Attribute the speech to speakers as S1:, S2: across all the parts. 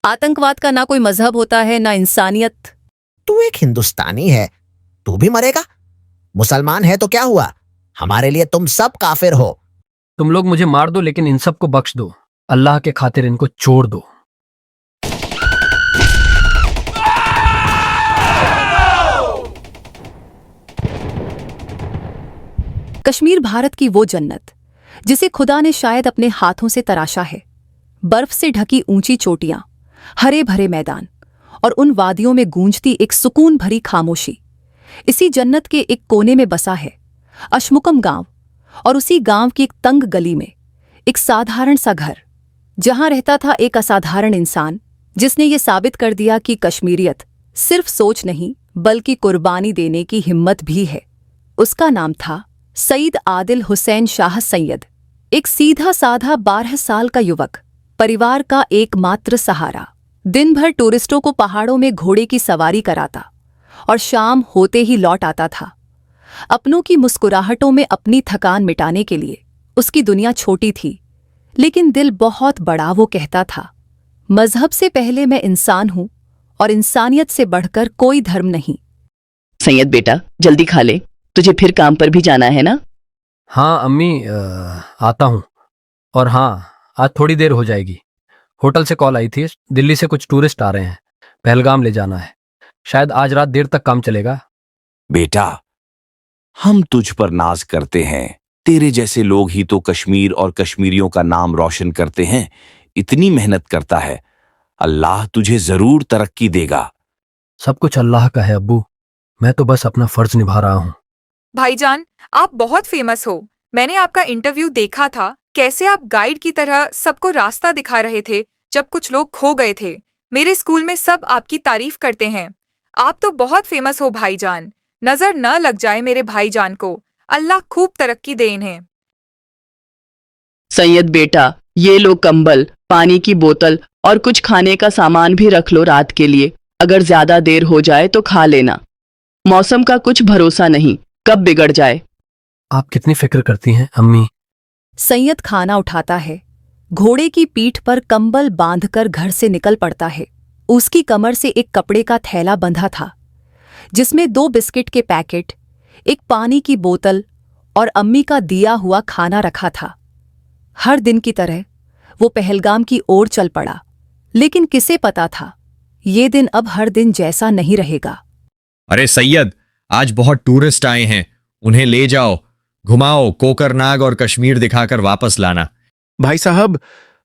S1: आतंकवाद का ना कोई मजहब होता है ना इंसानियत।
S2: तू एक हिंदुस्तानी है, तू भी मरेगा। मुसलमान है तो क्या हुआ, हमारे लिए तुम सब काफिर हो।
S3: तुम लोग मुझे मार दो लेकिन इन सबको बख्श दो। अल्लाह के खातिर इनको छोड़ दो।
S1: कश्मीर भारत की वो जन्नत जिसे खुदा ने शायद अपने हाथों से तराशा है। बर्फ से ढकी ऊंची चोटियां, हरे भरे मैदान और उन वादियों में गूंजती एक सुकून भरी खामोशी। इसी जन्नत के एक कोने में बसा है अशमुकम गांव, और उसी गांव की एक तंग गली में एक साधारण सा घर, जहां रहता था एक असाधारण इंसान जिसने ये साबित कर दिया कि कश्मीरियत सिर्फ सोच नहीं बल्कि कुर्बानी देने की हिम्मत भी है। उसका नाम था सईद आदिल हुसैन शाह सैयद, एक सीधा साधा 12 साल का युवक, परिवार का एकमात्र सहारा। दिन भर टूरिस्टों को पहाड़ों में घोड़े की सवारी कराता और शाम होते ही लौट आता था। अपनों की मुस्कुराहटों में अपनी थकान मिटाने के लिए उसकी दुनिया छोटी थी, लेकिन दिल बहुत बड़ा। वो कहता था, मजहब से पहले मैं इंसान हूं और इंसानियत से बढ़कर कोई धर्म नहीं।
S4: सैयद बेटा, जल्दी खा ले, तुझे फिर काम पर भी जाना है ना?
S3: हाँ अम्मी, आता हूँ। और हाँ, आज थोड़ी देर हो जाएगी। होटल से कॉल आई थी, दिल्ली से कुछ टूरिस्ट आ रहे हैं, पहलगाम ले जाना है। शायद आज रात देर तक काम चलेगा।
S5: बेटा, हम तुझ पर नाज करते हैं। तेरे जैसे लोग ही तो कश्मीर और कश्मीरियों का नाम रोशन करते हैं। इतनी मेहनत करता है, अल्लाह तुझे जरूर तरक्की देगा।
S3: सब कुछ अल्लाह का है अब्बू, मैं तो बस अपना फर्ज निभा रहा हूँ।
S6: भाईजान, आप बहुत फेमस हो। मैंने आपका इंटरव्यू देखा था, कैसे आप गाइड की तरह सबको रास्ता दिखा रहे थे जब कुछ लोग खो गए थे। मेरे स्कूल में सब आपकी तारीफ करते हैं। आप तो बहुत फेमस हो भाईजान। नजर न लग जाए मेरे भाईजान को। अल्लाह खूब तरक्की दे इन्हें।
S4: सैयद बेटा, ये लो कंबल, पानी की बोतल और कुछ खाने का सामान भी रख लो रात के लिए। अगर ज्यादा देर हो जाए तो खा लेना। मौसम का कुछ भरोसा नहीं, कब बिगड़ जाए।
S3: आप कितनी फिक्र करती हैं अम्मी।
S1: सैयद खाना उठाता है, घोड़े की पीठ पर कंबल बांधकर घर से निकल पड़ता है। उसकी कमर से एक कपड़े का थैला बंधा था, जिसमें 2 बिस्किट के पैकेट, एक पानी की बोतल और अम्मी का दिया हुआ खाना रखा था। हर दिन की तरह वो पहलगाम की ओर चल पड़ा, लेकिन किसे पता था ये दिन अब हर दिन जैसा नहीं रहेगा।
S7: अरे सैयद, आज बहुत टूरिस्ट आए हैं, उन्हें ले जाओ, घुमाओ, कोकरनाग और कश्मीर दिखाकर वापस लाना।
S8: भाई साहब,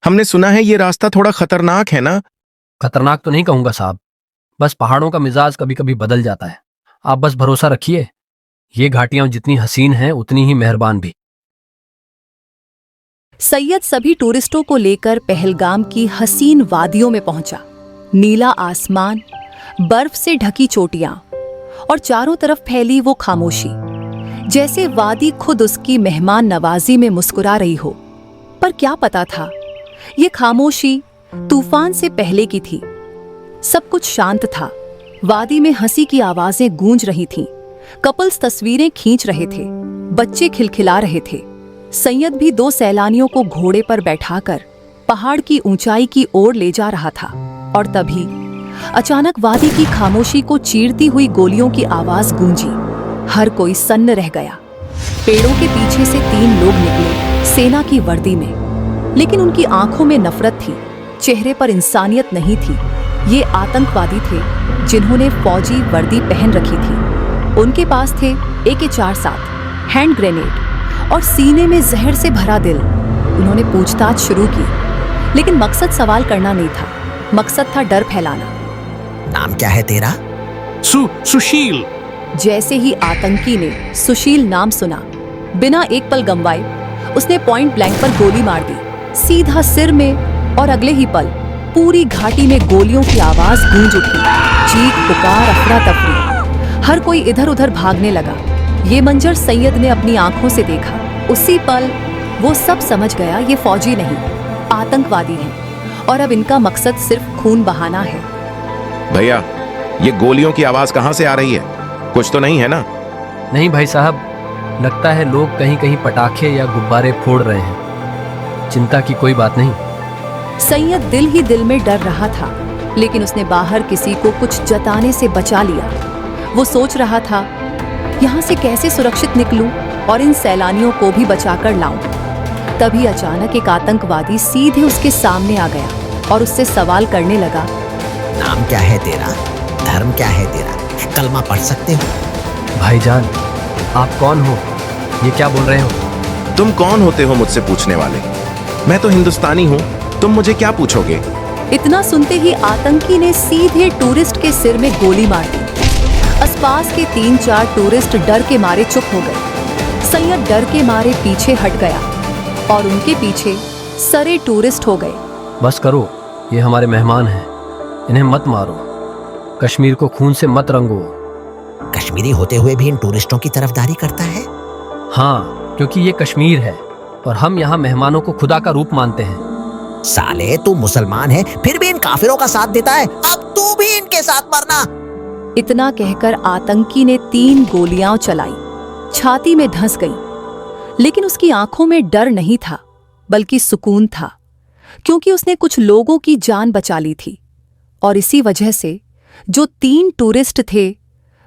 S8: हमने सुना है ये रास्ता थोड़ा खतरनाक है ना?
S3: खतरनाक तो नहीं कहूंगा साहब, बस पहाड़ों का मिजाज कभी कभी बदल जाता है। आप बस भरोसा रखिए, ये घाटियां जितनी हसीन हैं उतनी ही मेहरबान भी।
S1: सैयद सभी टूरिस्टों को लेकर पहलगाम की हसीन वादियों में पहुंचा। नीला आसमान, बर्फ से ढकी चोटियां और चारों तरफ फैली वो खामोशी, जैसे वादी खुद उसकी मेहमान नवाजी में मुस्कुरा रही हो। पर क्या पता था, ये खामोशी तूफान से पहले की थी। सब कुछ शांत था। वादी में हंसी की आवाजें गूंज रही थीं, कपल्स तस्वीरें खींच रहे थे, बच्चे खिलखिला रहे थे। सैयद भी 2 सैलानियों को घोड़े पर बैठाकर पहाड़ की ऊंचाई की ओर ले जा रहा था। और तभी अचानक वादी की खामोशी को चीरती हुई गोलियों की आवाज गूंजी। हर कोई सन्न रह गया। पेड़ों के पीछे से 3 लोग निकले, सेना की वर्दी में, लेकिन उनकी आंखों में नफरत थी, चेहरे पर इंसानियत नहीं थी। ये आतंकवादी थे जिन्होंने फौजी वर्दी पहन रखी थी। उनके पास थे AK-47, हैंड ग्रेनेड और सीने में जहर से भरा दिल। उन्होंने पूछताछ शुरू की, लेकिन मकसद सवाल करना नहीं था, मकसद था डर फैलाना।
S2: नाम क्या है तेरा?
S8: सुशील।
S1: जैसे ही आतंकी ने सुशील नाम सुना, बिना एक पल गंवाए उसने पॉइंट ब्लैंक पर गोली मार दी, सीधा सिर में। और अगले ही पल पूरी घाटी में गोलियों की आवाज गूंज उठी। चीख पुकार, अफरा तफरी, हर कोई इधर उधर भागने लगा। ये मंजर सैयद ने अपनी आंखों से देखा। उसी पल वो सब समझ गया, ये फौजी नहीं, आतंकवादी हैं और अब इनका मकसद सिर्फ खून बहाना है।
S8: भैया, ये गोलियों की आवाज कहां से आ रही है? कुछ तो नहीं है ना?
S3: नहीं भाई साहब, लगता है लोग कहीं कहीं पटाखे या गुब्बारे फोड़ रहे हैं। चिंता की कोई बात नहीं।
S1: सैयद दिल ही दिल में डर रहा था। लेकिन उसने बाहर किसी को कुछ जताने से बचा लिया। वो सोच रहा था, यहाँ से कैसे सुरक्षित निकलूं और इन सैलानियों को भी बचाकर लाऊं। तभी अचानक एक आतंकवादी सीधे उसके सामने आ गया और उससे सवाल करने लगा।
S2: नाम क्या है तेरा? धर्म क्या है तेरा? कलमा पढ़ सकते हो?
S3: भाईजान, आप कौन हो? ये क्या बोल रहे हो?
S8: तुम कौन होते हो मुझसे पूछने वाले? मैं तो हिंदुस्तानी हूँ, तुम मुझे क्या पूछोगे?
S1: इतना सुनते ही आतंकी ने सीधे टूरिस्ट के सिर में गोली मार दी। आसपास के 3-4 टूरिस्ट डर के मारे चुप हो गए। सैयद डर के मारे पीछे हट गया और उनके पीछे सारे टूरिस्ट हो गए।
S3: बस करो, ये हमारे मेहमान हैं, इन्हें मत मारो। कश्मीर को खून से मत रंगो।
S2: कश्मीरी होते हुए भी इन टूरिस्टों की तरफदारी करता है?
S3: हाँ, क्योंकि ये कश्मीर है और हम यहाँ मेहमानों को खुदा का रूप मानते हैं।
S2: साले, तू मुसलमान है फिर भी इन काफिरों का साथ देता है। अब तू भी इनके साथ मरना।
S1: इतना कहकर आतंकी ने 3 गोलियां चलाई। छाती में धंस गई, लेकिन उसकी आंखों में डर नहीं था बल्कि सुकून था, क्योंकि उसने कुछ लोगों की जान बचा ली थी। और इसी वजह से जो 3 टूरिस्ट थे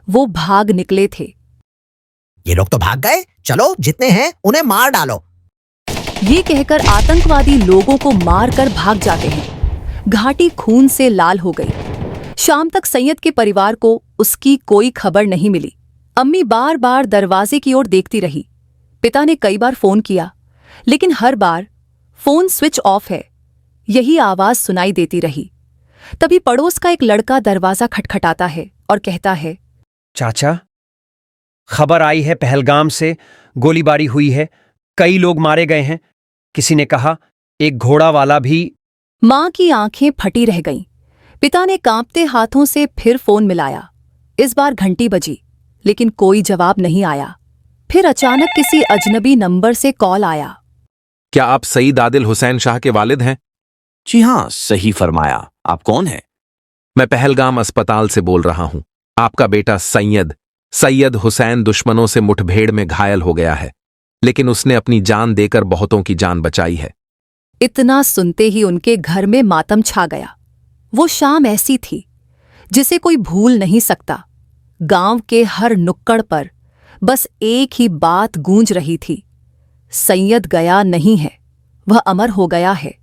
S1: वो भाग निकले थे।
S2: ये लोग तो भाग गए, चलो जितने हैं उन्हें मार डालो।
S1: ये कहकर आतंकवादी लोगों को मारकर भाग जाते हैं। घाटी खून से लाल हो गई। शाम तक सैयद के परिवार को उसकी कोई खबर नहीं मिली। अम्मी बार बार दरवाजे की ओर देखती रही। पिता ने कई बार फोन किया, लेकिन हर बार फोन स्विच ऑफ है, यही आवाज सुनाई देती रही। तभी पड़ोस का एक लड़का दरवाजा खटखटाता है और कहता है,
S9: चाचा, खबर आई है पहलगाम से गोलीबारी हुई है, कई लोग मारे गए हैं। किसी ने कहा एक घोड़ा वाला भी।
S1: मां की आंखें फटी रह गईं। पिता ने कांपते हाथों से फिर फोन मिलाया। इस बार घंटी बजी, लेकिन कोई जवाब नहीं आया। फिर अचानक किसी अजनबी नंबर से कॉल आया।
S8: क्या आप सईद आदिल हुसैन शाह के वालिद हैं?
S5: जी हाँ, सही फरमाया। आप कौन हैं?
S8: मैं पहलगाम अस्पताल से बोल रहा हूं। आपका बेटा सैयद हुसैन दुश्मनों से मुठभेड़ में घायल हो गया है, लेकिन उसने अपनी जान देकर बहुतों की जान बचाई है।
S1: इतना सुनते ही उनके घर में मातम छा गया। वो शाम ऐसी थी जिसे कोई भूल नहीं सकता। गांव के हर नुक्कड़ पर बस एक ही बात गूंज रही थी, सैयद गया नहीं है, वह अमर हो गया है।